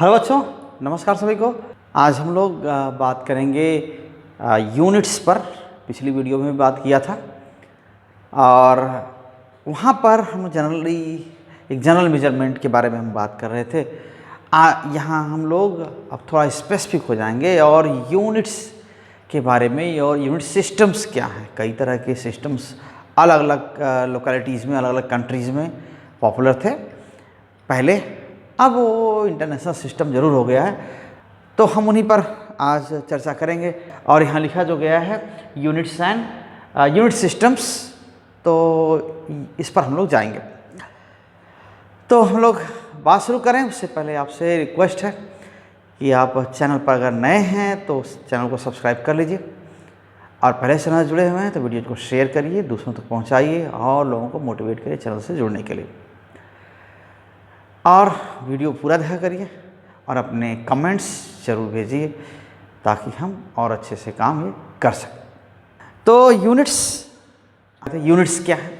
Hello बच्चों, नमस्कार सभी को। आज हम लोग बात करेंगे यूनिट्स पर। पिछली वीडियो में भी बात किया था और वहाँ पर हम जनरली एक जनरल मेजरमेंट के बारे में हम बात कर रहे थे। यहाँ हम लोग अब थोड़ा स्पेसिफिक हो जाएंगे और यूनिट्स के बारे में और यूनिट सिस्टम्स क्या हैं। कई तरह के सिस्टम्स अलग अलग लोकेलिटीज़ में, अलग अलग कंट्रीज़ में पॉपुलर थे पहले। अब वो इंटरनेशनल सिस्टम ज़रूर हो गया है, तो हम उन्हीं पर आज चर्चा करेंगे। और यहाँ लिखा जो गया है यूनिट्स एंड यूनिट सिस्टम्स, तो इस पर हम लोग जाएंगे। तो हम लोग बात शुरू करें उससे पहले आपसे रिक्वेस्ट है कि आप चैनल पर अगर नए हैं तो चैनल को सब्सक्राइब कर लीजिए, और पहले से चैनल जुड़े हुए हैं तो वीडियो को शेयर करिए, दूसरों तक पहुँचाइए और लोगों को मोटिवेट करिए चैनल से जुड़ने के लिए। और वीडियो पूरा देखा करिए और अपने कमेंट्स ज़रूर भेजिए ताकि हम और अच्छे से काम ये कर सकें। तो यूनिट्स क्या है,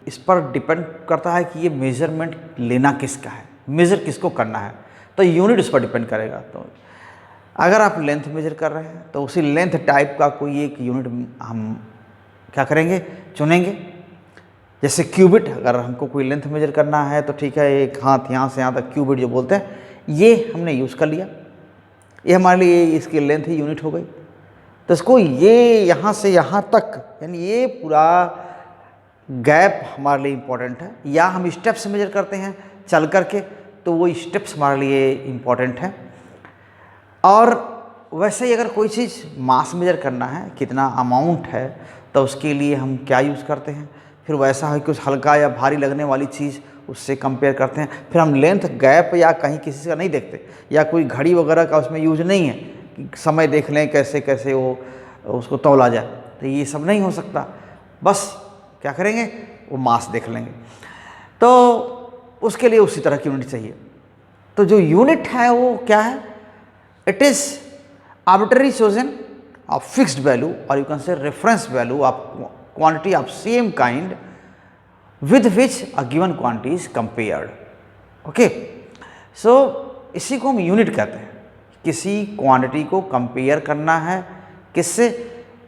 इस पर डिपेंड करता है कि ये मेज़रमेंट लेना किसका है, मेज़र किसको करना है, तो यूनिट उस पर डिपेंड करेगा। तो अगर आप लेंथ मेज़र कर रहे हैं तो उसी लेंथ टाइप का कोई एक यूनिट हम क्या करेंगे, चुनेंगे। जैसे क्यूबिट, अगर हमको कोई लेंथ मेजर करना है तो ठीक है, एक हाथ यहाँ से यहाँ तक क्यूबिट जो बोलते हैं, ये हमने यूज़ कर लिया, ये हमारे लिए इसकी लेंथ ही यूनिट हो गई। तो इसको ये यहाँ से यहाँ तक, यानी ये पूरा गैप हमारे लिए इम्पोर्टेंट है। या हम स्टेप्स मेजर करते हैं चल करके, तो वो स्टेप्स हमारे लिए इम्पोर्टेंट है। और वैसे ही अगर कोई चीज़ मास मेजर करना है, कितना अमाउंट है, तो उसके लिए हम क्या यूज़ करते हैं। फिर वैसा है कुछ हल्का या भारी लगने वाली चीज़, उससे कंपेयर करते हैं। फिर हम लेंथ गैप या कहीं किसी का नहीं देखते, या कोई घड़ी वगैरह का उसमें यूज नहीं है कि समय देख लें कैसे कैसे वो उसको तौला जाए, तो ये सब नहीं हो सकता। बस क्या करेंगे, वो मास देख लेंगे। तो उसके लिए उसी तरह की यूनिट चाहिए। तो जो यूनिट है वो क्या है, it is arbitrary chosen of fixed value, और you can say reference value of quantity of same kind with which a given quantity is compared. Okay, so इसी को हम यूनिट कहते हैं। किसी क्वांटिटी को कंपेयर करना है किससे,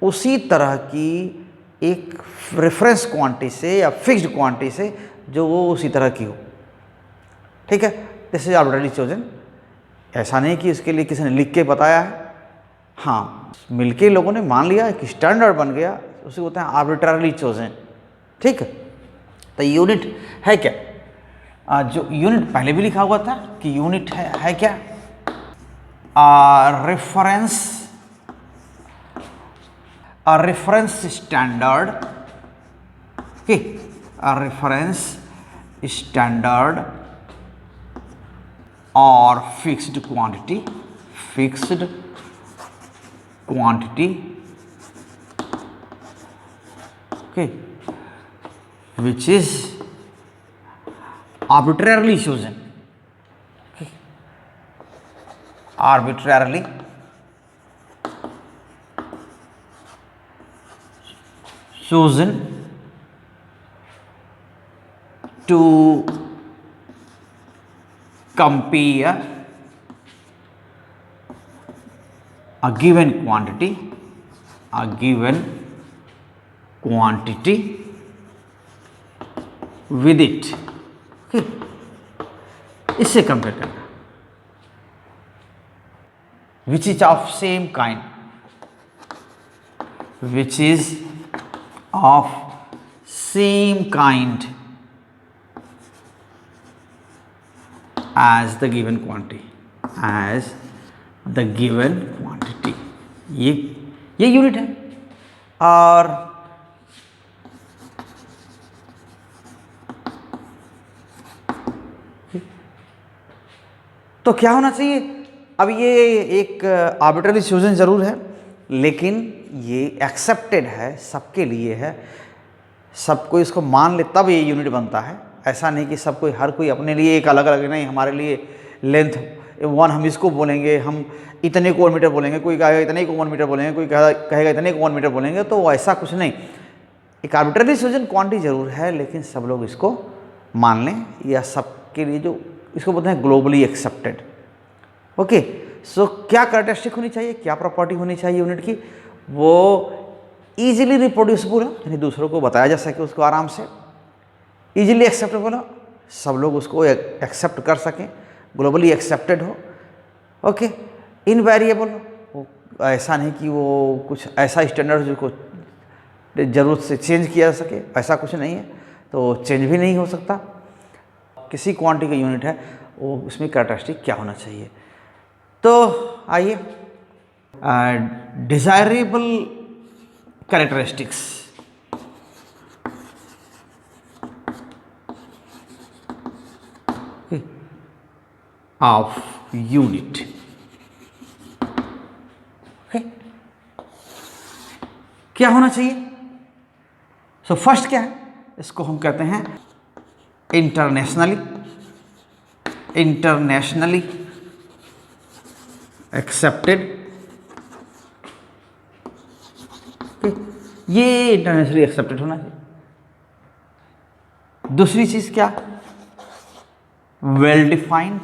उसी तरह की एक रेफरेंस क्वांटिटी से या फिक्स्ड क्वांटिटी से जो वो उसी तरह की हो। ठीक है, दिस इज आर्बिट्ररी चोजन। ऐसा नहीं कि इसके लिए किसी ने लिख के बताया है, हाँ मिलके लोगों ने मान लिया, एक स्टैंडर्ड बन गया, उसे बोलते हैं आर्बिट्ररली चोजन। ठीक है, तो यूनिट है क्या, जो यूनिट पहले भी लिखा हुआ था कि यूनिट है क्या, रेफरेंस स्टैंडर्ड, रेफरेंस स्टैंडर्ड और fixed quantity okay, which is arbitrarily chosen, okay, arbitrarily chosen to compare a given quantity with it, okay, इससे कंपेयर करना, which is of same kind, which is of same kind as the given quantity, ये unit है। और तो क्या होना चाहिए, अब ये एक आर्बिट्ररी चोजन ज़रूर है, लेकिन ये एक्सेप्टेड है, सबके लिए है, सबको इसको मान ले तब ये यूनिट बनता है। ऐसा नहीं कि सब कोई, हर कोई अपने लिए एक अलग अलग, नहीं हमारे लिए लेंथ 1 हम इसको बोलेंगे, हम इतने को 1 मीटर बोलेंगे, कोई कहेगा इतने को 1 मीटर बोलेंगे, कोई कहेगा इतने को 1 मीटर बोलेंगे, तो ऐसा कुछ नहीं। एक आर्बिट्ररी चोजन क्वांटिटी ज़रूर है, लेकिन सब लोग इसको मान लें, या सबके लिए जो इसको बोलते हैं ग्लोबली एक्सेप्टेड। ओके, सो क्या कैरेक्टरिस्टिक होनी चाहिए, क्या प्रॉपर्टी होनी चाहिए यूनिट की, वो ईजिली रिप्रोड्यूसिबल हो, यानी दूसरों को बताया जा सके उसको आराम से, ईजिली एक्सेप्टेबल हो, सब लोग उसको एक्सेप्ट कर सकें, ग्लोबली एक्सेप्टेड हो, ओके, इनवेरिएबल हो, वो ऐसा नहीं कि वो कुछ ऐसा स्टैंडर्ड जिसको ज़रूरत से चेंज किया जा सके, ऐसा कुछ नहीं है, तो चेंज भी नहीं हो सकता। किसी क्वांटिटी का यूनिट है वो उसमें कैरेक्टरिस्टिक क्या होना चाहिए। तो आइए, डिज़ायरेबल कैरेक्टरिस्टिक्स, ऑफ यूनिट, क्या होना चाहिए। सो फर्स्ट क्या है, इसको हम कहते हैं इंटरनेशनली एक्सेप्टेड, ये इंटरनेशनली एक्सेप्टेड होना चाहिए। दूसरी चीज क्या, वेल डिफाइंड,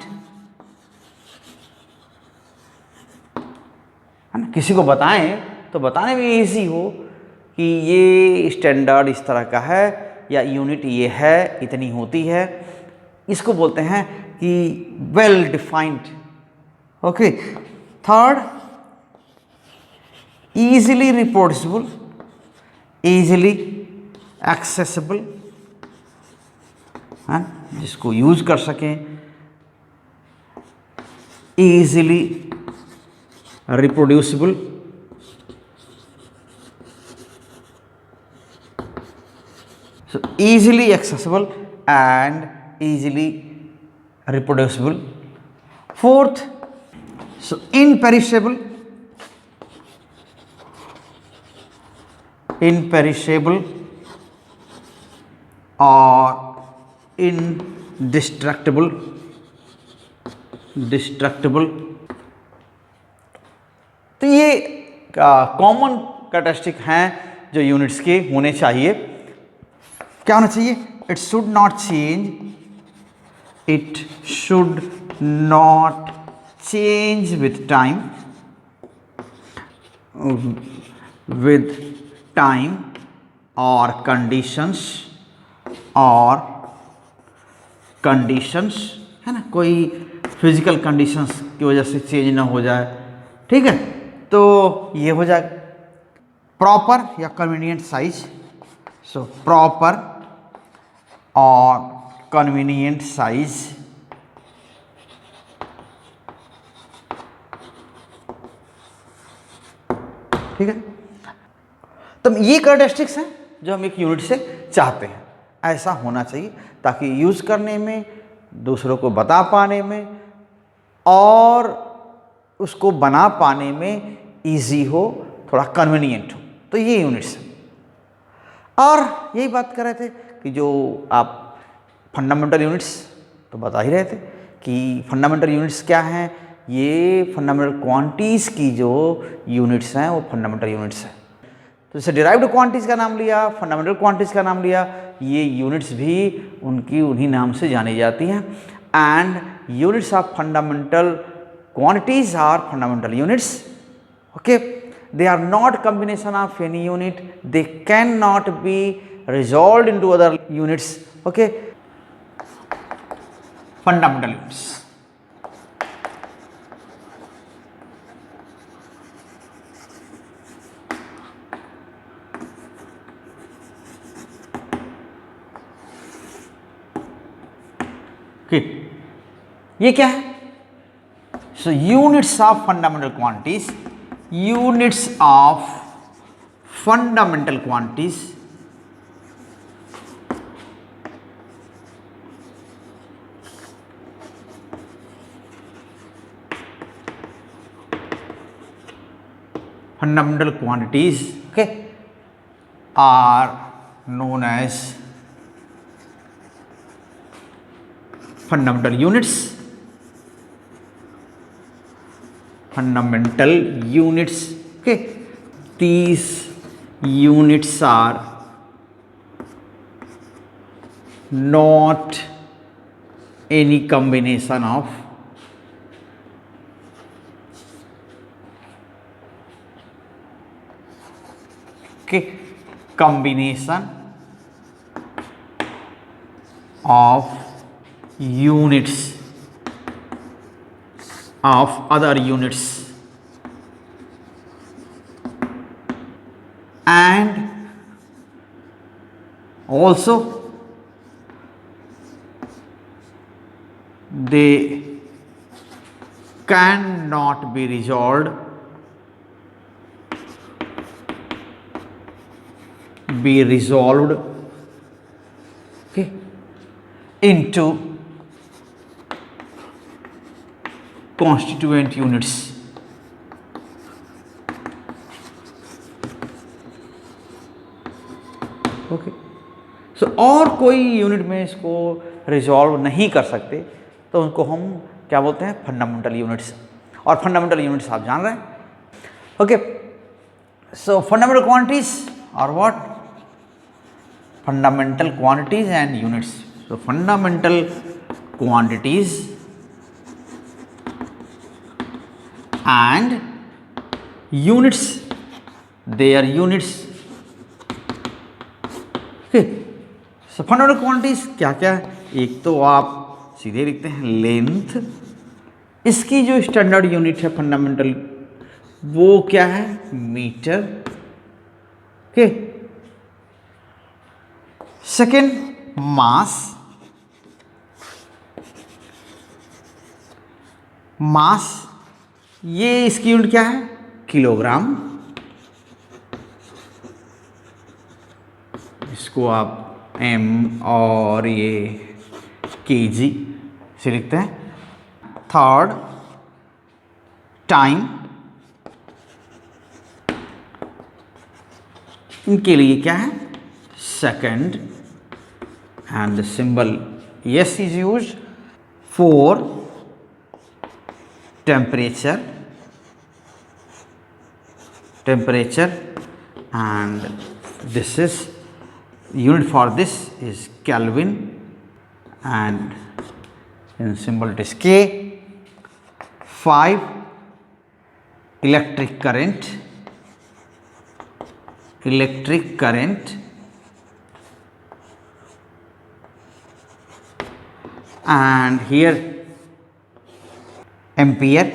है ना, किसी को बताएं तो बताने में इजी हो कि ये स्टैंडर्ड इस तरह का है या यूनिट ये है, इतनी होती है, इसको बोलते हैं कि well defined. Okay, third, easily reproducible, easily accessible, है, जिसको यूज कर सकें, easily reproducible, so easily accessible and easily reproducible. Fourth, so imperishable or indestructible, तो ये कॉमन कैरेक्टरिस्टिक हैं जो यूनिट्स के होने चाहिए। क्या होना चाहिए, it should not change with time और कंडीशंस, है ना, कोई फिजिकल कंडीशंस की वजह से चेंज ना हो जाए, ठीक है, तो ये हो जाए। प्रॉपर या कन्वीनियंट साइज, सो प्रॉपर और कन्वीनियंट साइज, ठीक है। तो ये कैरेक्टरिस्टिक्स हैं जो हम एक यूनिट से चाहते हैं, ऐसा होना चाहिए ताकि यूज करने में, दूसरों को बता पाने में और उसको बना पाने में इजी हो, थोड़ा कन्वीनियंट हो, तो ये यूनिट्स हैं। और यही बात कर रहे थे कि जो आप फंडामेंटल यूनिट्स तो बता ही रहे थे कि फंडामेंटल यूनिट्स क्या हैं, ये फंडामेंटल क्वांटिटीज़ की जो यूनिट्स हैं वो फंडामेंटल यूनिट्स हैं। तो जैसे डिराइव्ड क्वांटिटीज़ का नाम लिया, फंडामेंटल क्वांटिटीज़ का नाम लिया, ये यूनिट्स भी उनकी उन्हीं नाम से जानी जाती हैं। And units of fundamental quantities are fundamental units. Okay, they are not combination of any unit, they cannot be resolved into other units. Okay, fundamental units. Okay, ये क्या है? So units of fundamental quantities, units of fundamental quantities, okay, are known as fundamental units. Fundamental units, okay, these units are not any combination of Okay, combination of units of other units and also they cannot be resolved okay, into constituent units. Okay, so और कोई unit में इसको resolve नहीं कर सकते तो उनको हम क्या बोलते हैं, फंडामेंटल यूनिट्स। और फंडामेंटल यूनिट्स आप जान रहे हैं। ओके, सो फंडामेंटल क्वांटिटीज और what, fundamental quantities and units. So fundamental quantities and units, they are units. Okay, so fundamental quantities क्या क्या है, एक तो आप सीधे लिखते हैं लेंथ, इसकी जो स्टैंडर्ड यूनिट है फंडामेंटल वो क्या है, मीटर। ओके, सेकेंड मास, मास ये इसकी यूनिट क्या है, किलोग्राम। इसको आप एम और ये केजी से लिखते हैं। थर्ड टाइम, इनके लिए क्या है, second, and the symbol S is used for temperature, and this is unit for this is Kelvin, and in symbol it is K. 5 electric current, and here ampere.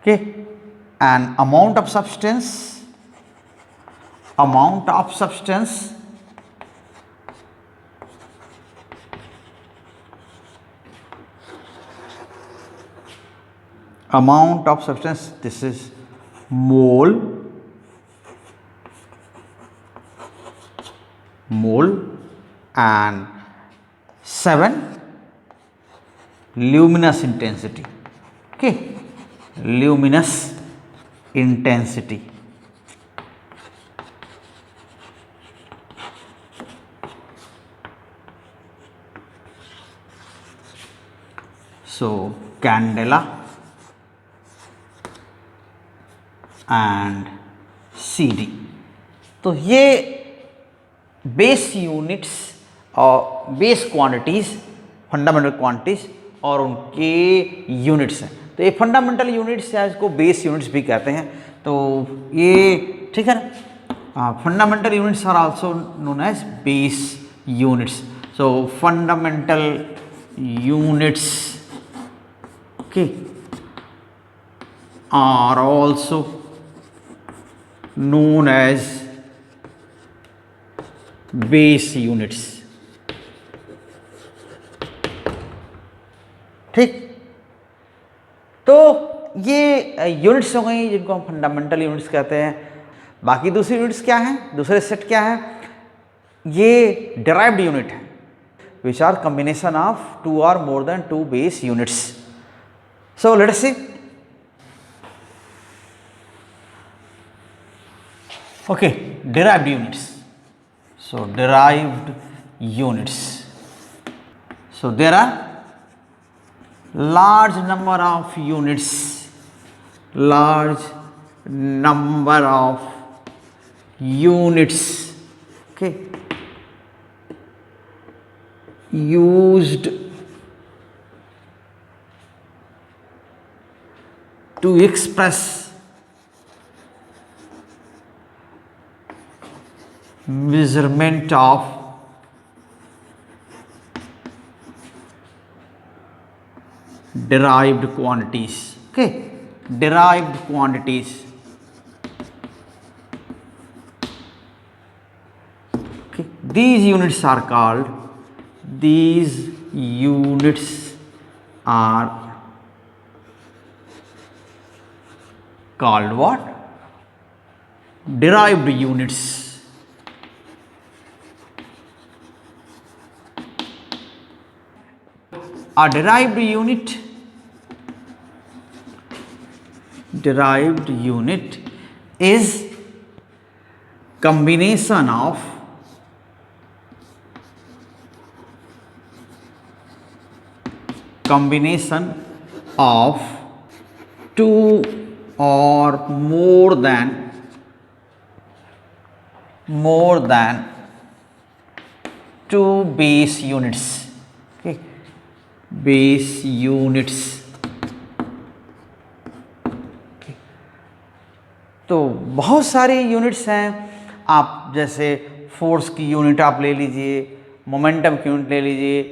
Okay, and amount of substance, amount of substance this is mole, and 7 luminous intensity. Okay, luminous intensity. So candela and CD, तो ये base units और base quantities, fundamental quantities और उनके units हैं। तो ये fundamental units या इसको बेस यूनिट्स भी कहते हैं। तो ये ठीक है ना, fundamental units are also known as base units. So fundamental units okay are also known as base units। ठीक, तो ये यूनिट्स हो गई जिनको हम फंडामेंटल यूनिट्स कहते हैं। बाकी दूसरी यूनिट्स क्या हैं, दूसरे सेट क्या है, ये डिराइव्ड यूनिट है which are combination of 2 or more than 2 base units. So let us see. Okay, derived units. So derived units. So there are large number of units, okay, used to express measurement of derived quantities. Okay, derived quantities. Okay, these units are called what? Derived units. A derived unit is combination of two or more than two base units. Okay, base units. Okay. तो बहुत सारी units हैं, आप जैसे force की unit आप ले लीजिए, मोमेंटम की यूनिट ले लीजिए,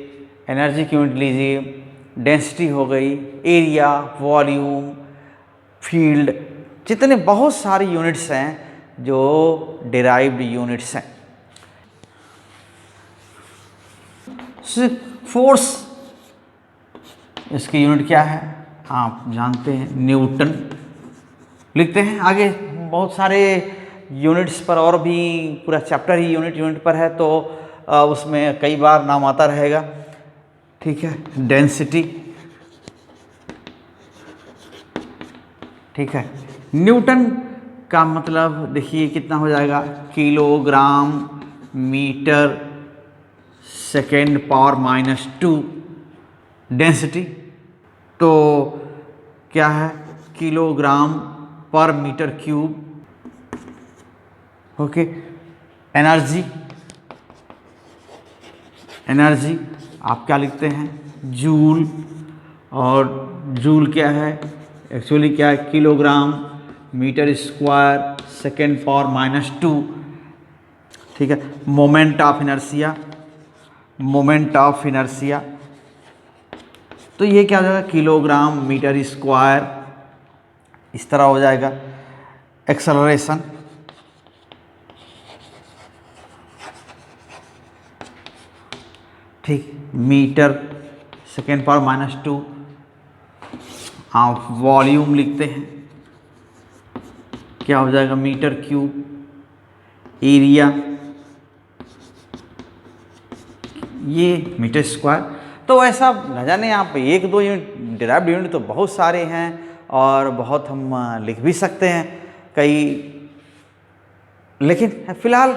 एनर्जी की यूनिट लीजिए, डेंसिटी हो गई, एरिया, वॉल्यूम, फील्ड, जितने बहुत सारी यूनिट्स हैं जो डिराइव्ड यूनिट्स हैं। फोर्स, इसकी यूनिट क्या है आप जानते हैं, न्यूटन। लिखते हैं आगे, बहुत सारे यूनिट्स पर और भी पूरा चैप्टर ही यूनिट पर है, तो उसमें कई बार नाम आता रहेगा। ठीक है, डेंसिटी, ठीक है। न्यूटन का मतलब देखिए कितना हो जाएगा, kilogram metre second power -2। Density तो क्या है, किलोग्राम पर मीटर क्यूब। ओके, एनर्जी आप क्या लिखते हैं, जूल। और जूल क्या है, एक्चुअली क्या है, kilogram metre square second power -2। ठीक है, मोमेंट ऑफ इनर्शिया, तो ये क्या हो जाएगा, किलोग्राम मीटर स्क्वायर, इस तरह हो जाएगा। एक्सेलरेशन, ठीक, मीटर सेकेंड पावर -2। आप वॉल्यूम लिखते हैं, क्या हो जाएगा, मीटर क्यूब। एरिया ये मीटर स्क्वायर। तो ऐसा न जाने आप एक दो यूनिट, डिराइव्ड यूनिट तो बहुत सारे हैं और बहुत हम लिख भी सकते हैं कई, लेकिन फिलहाल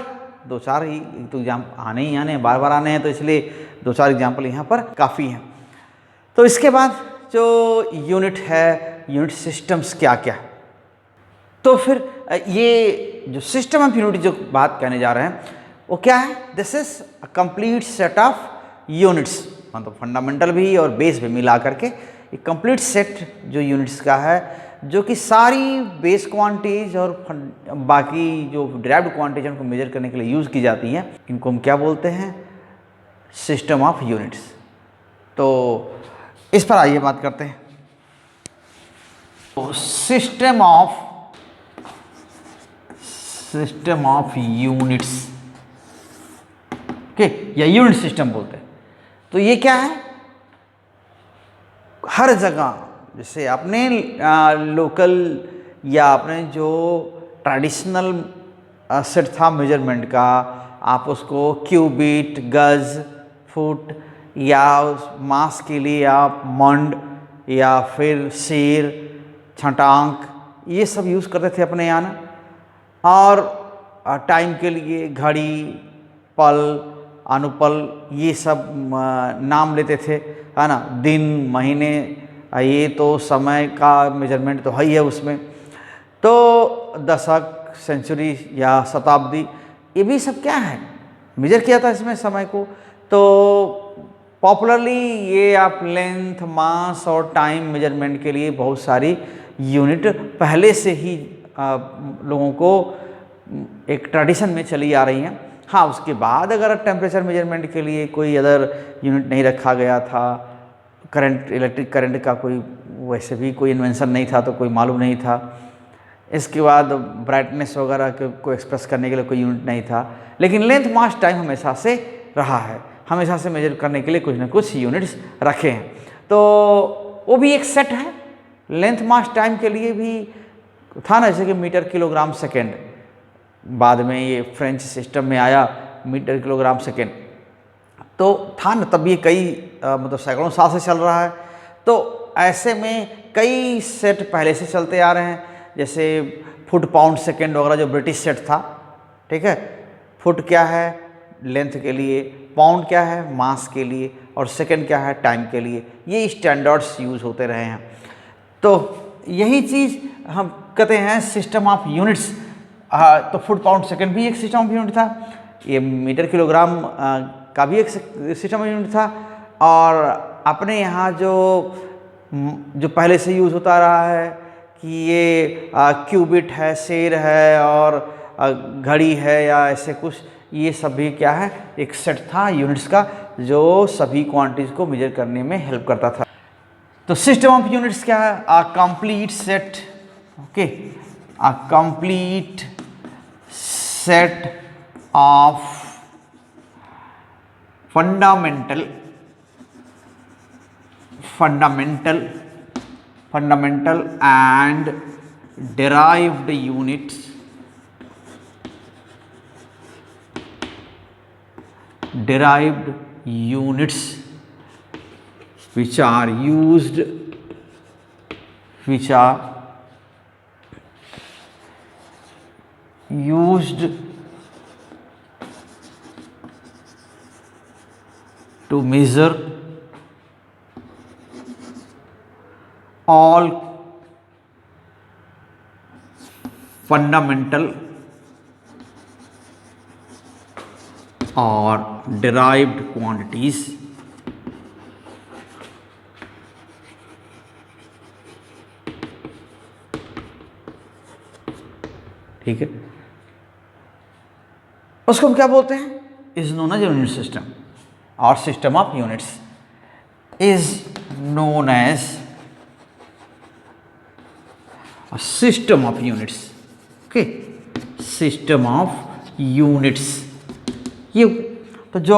दो चार ही तो एग्जाम आने हैं, बार बार आने हैं, तो इसलिए दो चार एग्जाम्पल यहाँ पर काफ़ी हैं। तो इसके बाद जो यूनिट है, यूनिट सिस्टम्स क्या क्या, तो फिर ये जो सिस्टम ऑफ यूनिट जो बात कहने जा रहे हैं वो क्या है, this is a complete set of units, मतलब फंडामेंटल भी और बेस भी मिला करके एक कंप्लीट सेट जो यूनिट्स का है, जो कि सारी बेस क्वांटिटीज और बाकी जो डिराइव्ड क्वांटिटीज उनको मेजर करने के लिए यूज़ की जाती हैं, इनको हम क्या बोलते हैं, सिस्टम ऑफ यूनिट्स। तो इस पर आइए बात करते हैं। तो सिस्टम ऑफ यूनिट्स, ओके, या यूनिट सिस्टम बोलते हैं। तो ये क्या है, हर जगह जैसे अपने लोकल या अपने जो ट्रेडिशनल सेट था मेजरमेंट का, आप उसको क्यूबिट, गज, फुट, या उस मास के लिए आप मंड या फिर शेर, छटांक, ये सब यूज़ करते थे अपने यहाँ ना। और टाइम के लिए घड़ी, पल, अनुपल, ये सब नाम लेते थे, है ना। दिन, महीने, ये तो समय का मेजरमेंट तो है ही है उसमें। तो दशक, सेंचुरी या शताब्दी, ये भी सब क्या है, मेजर किया था इसमें समय को। तो पॉपुलरली ये आप लेंथ, मास और टाइम मेजरमेंट के लिए बहुत सारी यूनिट पहले से ही लोगों को एक ट्रेडिशन में चली आ रही हैं। हाँ, उसके बाद अगर टेम्परेचर मेजरमेंट के लिए कोई अदर यूनिट नहीं रखा गया था, करंट, इलेक्ट्रिक करंट का कोई वैसे भी कोई इन्वेंशन नहीं था तो कोई मालूम नहीं था। इसके बाद ब्राइटनेस वगैरह को एक्सप्रेस करने के लिए कोई यूनिट नहीं था, लेकिन लेंथ मास टाइम हमेशा से रहा है, हमेशा से मेजर करने के लिए कुछ ना कुछ यूनिट्स रखे हैं। तो वो भी एक सेट है, लेंथ मास टाइम के लिए भी था ना, जैसे कि मीटर किलोग्राम सेकेंड, बाद में ये फ्रेंच सिस्टम में आया मीटर किलोग्राम सेकेंड, तो था ना, तब ये कई मतलब सैकड़ों साल से चल रहा है। तो ऐसे में कई सेट पहले से चलते आ रहे हैं, जैसे फुट पाउंड सेकेंड वगैरह जो ब्रिटिश सेट था, ठीक है। फुट क्या है लेंथ के लिए, पाउंड क्या है मास के लिए, और सेकेंड क्या है टाइम के लिए। ये स्टैंडर्ड्स यूज़ होते रहे हैं। तो यही चीज़ हम कहते हैं सिस्टम ऑफ यूनिट्स। तो फुट पाउंड सेकेंड भी एक सिस्टम ऑफ यूनिट था, ये मीटर किलोग्राम का भी एक सिस्टम ऑफ यूनिट था। और अपने यहाँ जो पहले से यूज़ होता रहा है कि ये क्यूबिट है, सेर है और घड़ी है या ऐसे कुछ, ये सब भी क्या है एक सेट था यूनिट्स का, जो सभी क्वांटिटीज़ को मेजर करने में हेल्प करता था। तो सिस्टम ऑफ यूनिट्स क्या है? A complete set, okay, a complete set of fundamental and derived units which are used to measure all fundamental or derived quantities ठीक है, उसको हम क्या बोलते हैं? Is known as unit system और system of units is known as system of units, okay, system of units. ये तो जो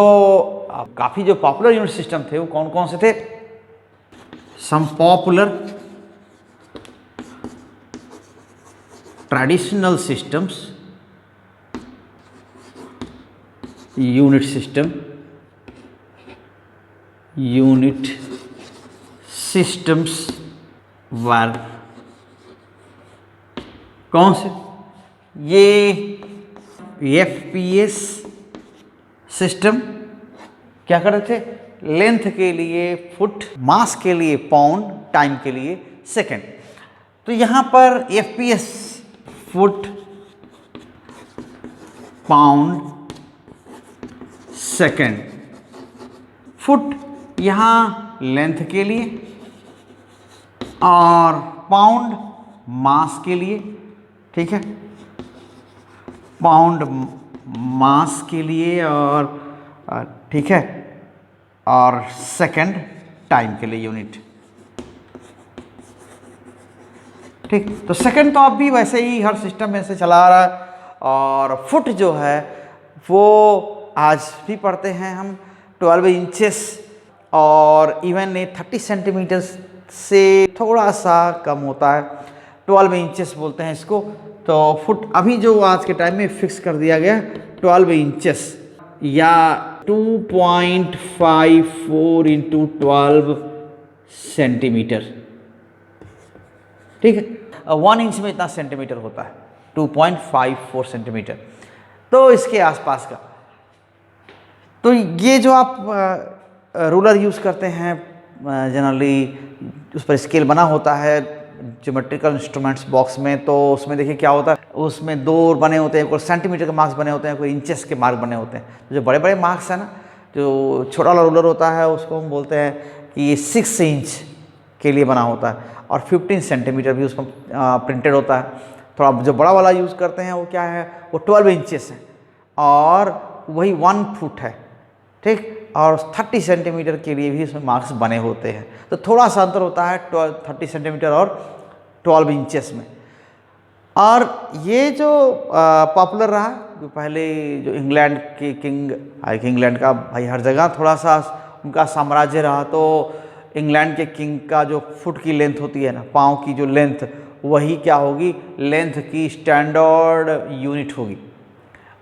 काफ़ी जो पॉपुलर यूनिट सिस्टम थे वो कौन कौन से थे? Some popular traditional systems, unit systems were कौन से? ये एफपीएस सिस्टम क्या कर रहे थे? लेंथ के लिए फुट, मास के लिए पाउंड, टाइम के लिए सेकेंड। तो यहाँ पर FPS foot, pound, second. Foot यहाँ लेंथ के लिए और पाउंड मास के लिए, ठीक है, पाउंड मास के लिए और ठीक है, और सेकेंड टाइम के लिए यूनिट, ठीक। तो सेकेंड तो अब भी वैसे ही हर सिस्टम में से चला आ रहा है। और फुट जो है वो आज भी पढ़ते हैं हम 12 इंचेस और इवन 30 सेंटीमीटर से थोड़ा सा कम होता है, 12 इंचेस बोलते हैं इसको। तो फुट अभी जो आज के टाइम में फिक्स कर दिया गया 12 इंचेस या 2.54 इंटू 12 सेंटीमीटर, ठीक है। 1 इंच में इतना सेंटीमीटर होता है, 2.54 सेंटीमीटर, तो इसके आसपास का। तो ये जो आप रूलर यूज़ करते हैं जनरली, उस पर स्केल बना होता है ज्योमेट्रिकल इंस्ट्रूमेंट्स बॉक्स में, तो उसमें देखिए क्या होता है, उसमें 2 बने होते हैं, कोई सेंटीमीटर के मार्क्स बने होते हैं, कोई इंचेस के मार्क बने होते हैं। तो जो बड़े बड़े मार्क्स हैं ना, जो छोटा वाला रूलर होता है उसको हम बोलते हैं कि ये 6 इंच के लिए बना होता है, और 15 सेंटीमीटर भी उसमें प्रिंटेड होता है। थोड़ा जो बड़ा वाला यूज़ करते हैं वो क्या है, वो 12 इंचेस है, और वही 1 फुट है, ठीक। और 30 सेंटीमीटर के लिए भी इसमें मार्क्स बने होते हैं। तो थोड़ा सा अंतर होता है 30 सेंटीमीटर और 12 इंचेस में। और ये जो पॉपुलर रहा, जो पहले जो इंग्लैंड के किंग, इंग्लैंड का भाई हर जगह थोड़ा सा उनका साम्राज्य रहा, तो इंग्लैंड के किंग का जो फुट की लेंथ होती है ना, पाँव की जो लेंथ, वही क्या होगी, लेंथ की स्टैंडर्ड यूनिट होगी।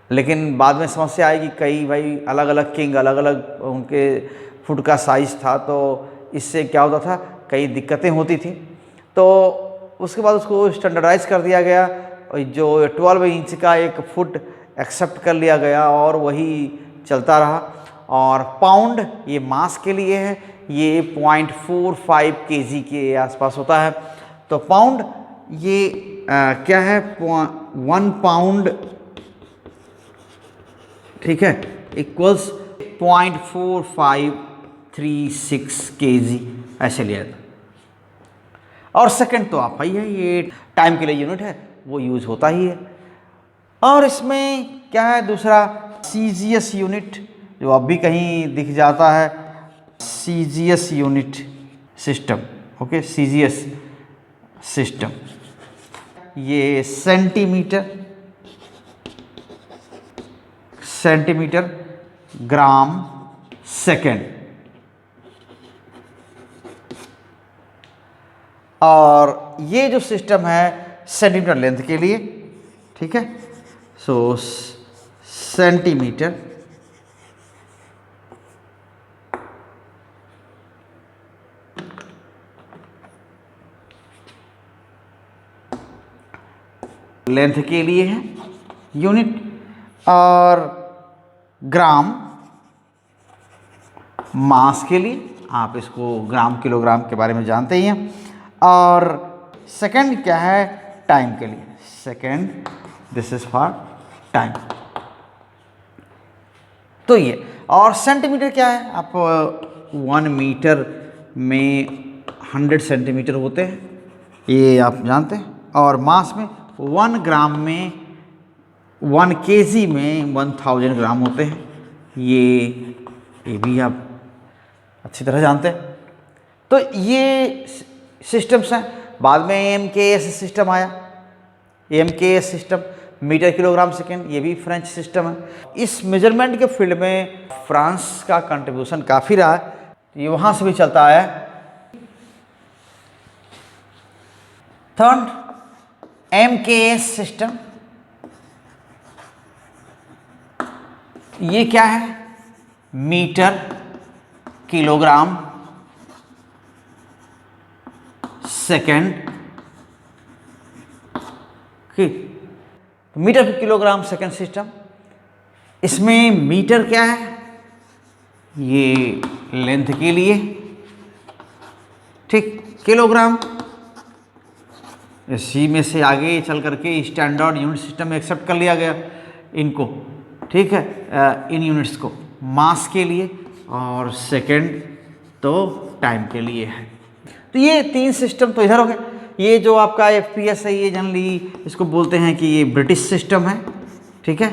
लेकिन बाद में समस्या आई कि कई भाई अलग अलग किंग अलग अलग उनके फुट का साइज़ था, तो इससे क्या होता था, कई दिक्कतें होती थी। तो उसके बाद उसको स्टैंडर्डाइज कर दिया गया, जो 12 इंच का एक फुट एक्सेप्ट कर लिया गया और वही चलता रहा। और पाउंड ये मास के लिए है, ये 0.45 kg के आसपास होता है। तो पाउंड ये क्या है, 1 पाउंड, ठीक है, इक्वल्स 0.4536 kg ऐसे लिया था। और सेकंड तो आप ही है, ये टाइम के लिए यूनिट है, वो यूज होता ही है। और इसमें क्या है, दूसरा सीजीएस यूनिट, जो अब भी कहीं दिख जाता है, CGS unit system, okay, CGS system, ये सेंटीमीटर ग्राम सेकेंड, और ये जो सिस्टम है सेंटीमीटर लेंथ के लिए, ठीक है। सो सेंटीमीटर लेंथ के लिए है यूनिट, और ग्राम मास के लिए, आप इसको ग्राम किलोग्राम के बारे में जानते ही हैं। और सेकंड क्या है, टाइम के लिए, second, this is for time. तो ये, और सेंटीमीटर क्या है, आप 1 मीटर में 100 सेंटीमीटर होते हैं, ये आप जानते हैं। और मास में 1 ग्राम में 1 kg में 1000 ग्राम होते हैं, ये भी आप अच्छी तरह जानते हैं। तो ये सिस्टम्स हैं। बाद में AMKS सिस्टम आया, AMKS system, metre kilogram second, ये भी फ्रेंच सिस्टम है। इस मेजरमेंट के फील्ड में फ्रांस का कंट्रीब्यूशन काफ़ी रहा है, ये वहाँ से भी चलता आया। थर्ड, MKS सिस्टम, ये क्या है, मीटर किलोग्राम सेकेंड, ठीक, मीटर किलोग्राम सेकेंड सिस्टम। इसमें मीटर क्या है, ये लेंथ के लिए, ठीक, किलोग्राम इसी में से आगे चल करके स्टैंडर्ड यूनिट सिस्टम में एक्सेप्ट कर लिया गया इनको, ठीक है, इन यूनिट्स को मास के लिए, और सेकंड तो टाइम के लिए है। तो ये 3 सिस्टम तो इधर हो गए। ये जो आपका FPS है, ये जनरली इसको बोलते हैं कि ये ब्रिटिश सिस्टम है, ठीक है,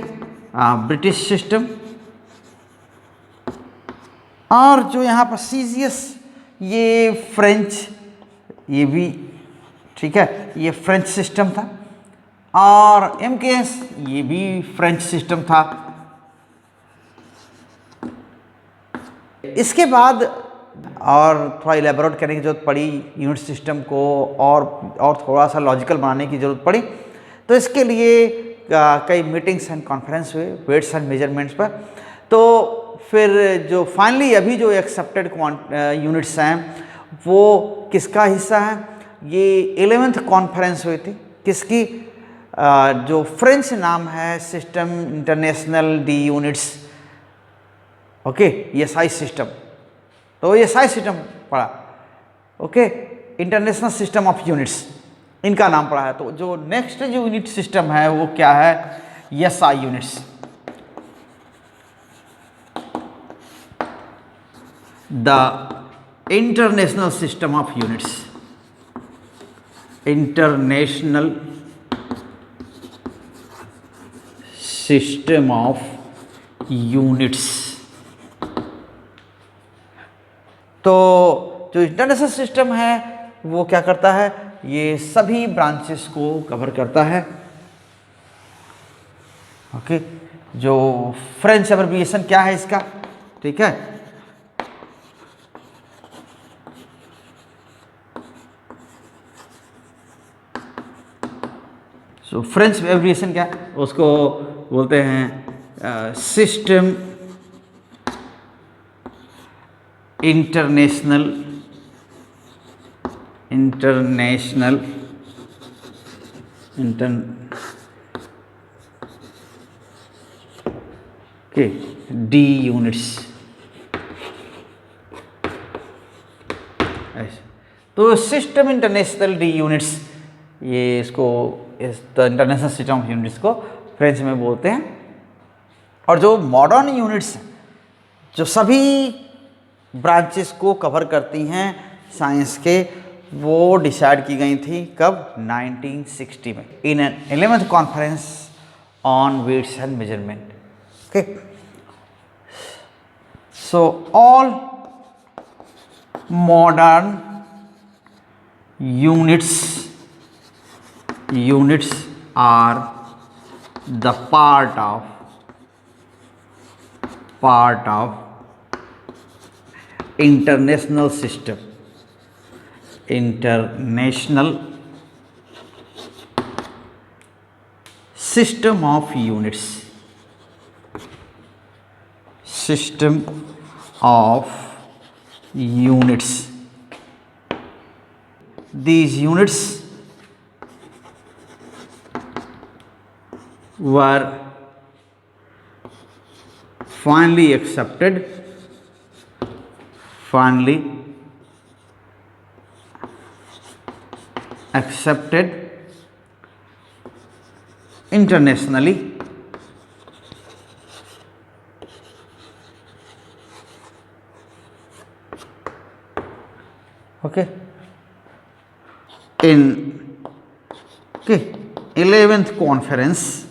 ब्रिटिश सिस्टम। और जो यहाँ पर CGS, ये फ्रेंच, ये भी, ठीक है, ये फ्रेंच सिस्टम था। और MKS, ये भी फ्रेंच सिस्टम था। इसके बाद और थोड़ा इलेबोरेट करने की ज़रूरत पड़ी यूनिट सिस्टम को, और थोड़ा सा लॉजिकल बनाने की ज़रूरत पड़ी। तो इसके लिए कई मीटिंग्स एंड कॉन्फ्रेंस हुए वेट्स एंड मेजरमेंट्स पर। तो फिर जो फाइनली अभी जो एक्सेप्टेड यूनिट्स हैं, वो किसका हिस्सा है, ये 11th कॉन्फ्रेंस हुई थी, किसकी, जो फ्रेंच नाम है system international D units, okay, ESI system. तो ESI सिस्टम पढ़ा, okay, international system of units, इनका नाम पड़ा है। तो जो नेक्स्ट जो यूनिट सिस्टम है वो क्या है, SI units, the international system of units, international system of units. तो जो इंटरनेशनल सिस्टम है वो क्या करता है, ये सभी ब्रांचेस को कवर करता है। ओके, जो फ्रेंच एब्रिविएशन क्या है इसका, ठीक है, सो फ्रेंच एब्रिविएशन क्या है, उसको बोलते हैं सिस्टम इंटरनेशनल डी यूनिट्स। ऐसे तो सिस्टम इंटरनेशनल डी यूनिट्स, ये इसको इंटरनेशनल सिस्टम ऑफ यूनिट्स को फ्रेंच में बोलते हैं। और जो मॉडर्न यूनिट्स जो सभी ब्रांचेस को कवर करती हैं साइंस के, वो डिसाइड की गई थी कब, 1960 में, in an 11th conference on weights and measurement. Okay, so all modern units are the part of international system of units, system of units. These units were finally accepted internationally okay in 11th conference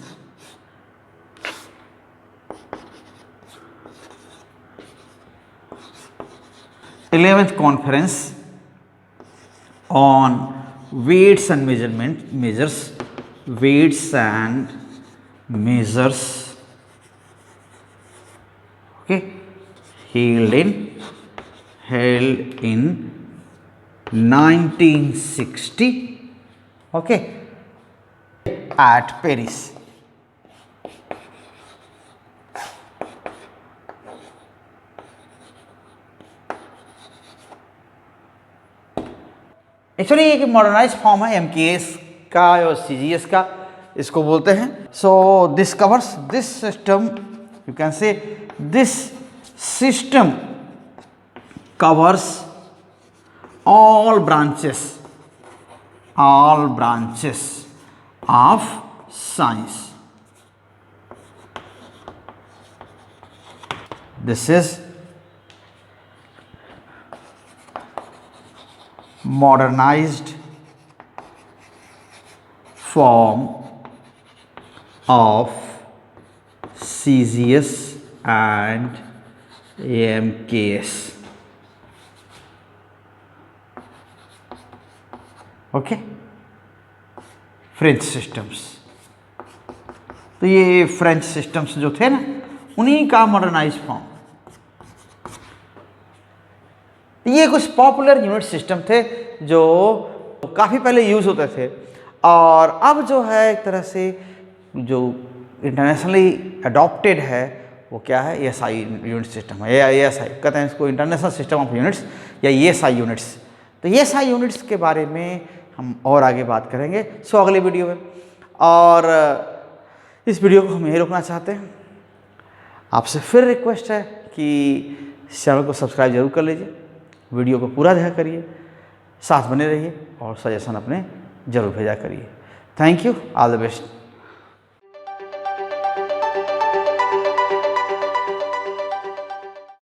on weights and measures okay, held in 1960 okay at Paris. Actually एक modernise form है MKS का और CGS का, इसको बोलते हैं। So this covers this system, you can से this system covers all branches of science. This is modernized form of CGS and MKS. Okay, French systems. तो ये फ्रेंच सिस्टम्स जो थे ना, उन्हीं का मॉडर्नाइज फॉर्म। ये कुछ पॉपुलर यूनिट सिस्टम थे जो काफ़ी पहले यूज़ होते थे, और अब जो है एक तरह से जो इंटरनेशनली अडॉप्टेड है वो क्या है, ESI यूनिट सिस्टम है, या ESI कहते हैं इसको, इंटरनेशनल सिस्टम ऑफ यूनिट्स या ESI यूनिट्स। तो ESI यूनिट्स के बारे में हम और आगे बात करेंगे सो अगले वीडियो में। और इस वीडियो को हम यहीं रोकना चाहते हैं। आपसे फिर रिक्वेस्ट है कि चैनल को सब्सक्राइब जरूर कर लीजिए, वीडियो को पूरा देखा करिए, साथ बने रहिए और सजेशन अपने जरूर भेजा करिए। Thank you, all the best.